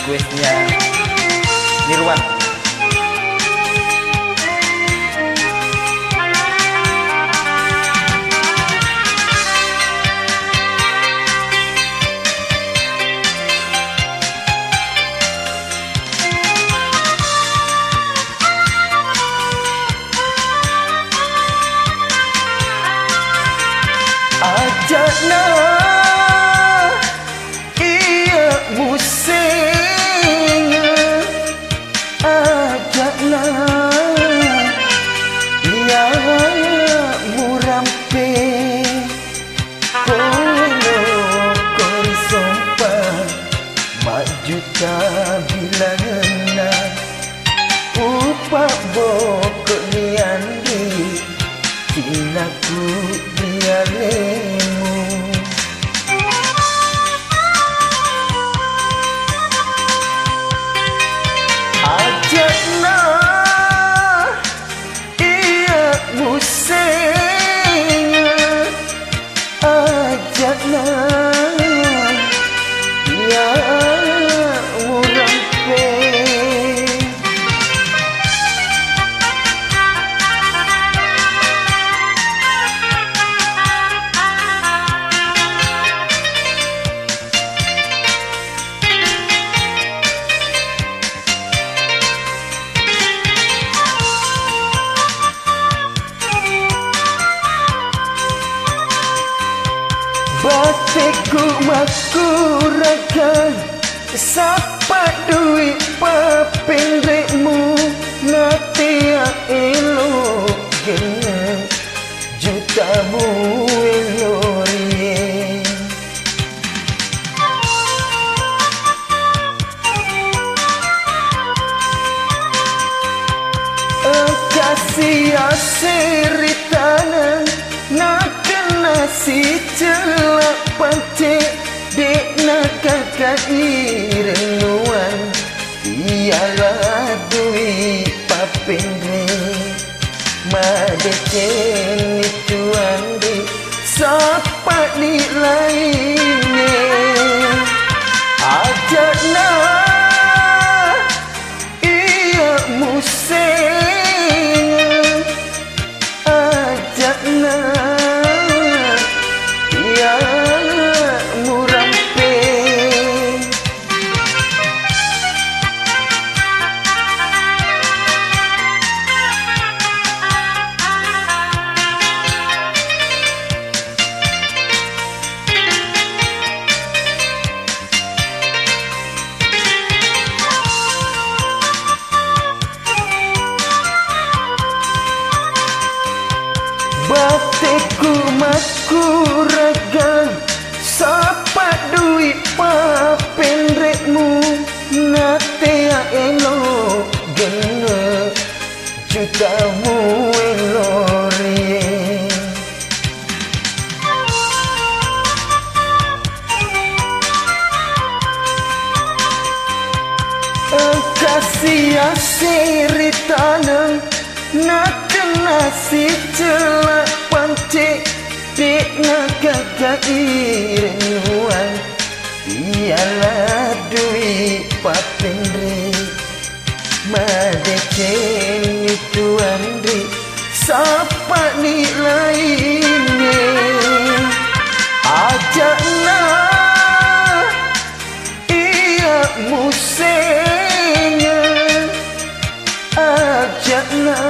requestnya Nirwan. Ajakna ia musing, ajakna ia murampe, kono kori sompa majuta bilangna upak bokok niandi tinaku biaremu. Ajakna ia musing, ajakna ia murampe. Batikku makurakan sapa duit papendekmu nanti elok geneng jutamu elorien. Kasih asiri tanah nak nasi celak pancik dek nak kakak irenuan ialah duit papendre madecen itu andi sapa ni lainnya. Ajakna ia musing, ajakna murampe. Batikku makuragan sapa duit papendrekmu nate elok gene jutamu elorien. Kasih asiri tanah nak nasi celak pancik dek nak kakak irenuan ialah duit papendre madecen itu andri sapa ni lainnya. Ajakna ia musing, ajakna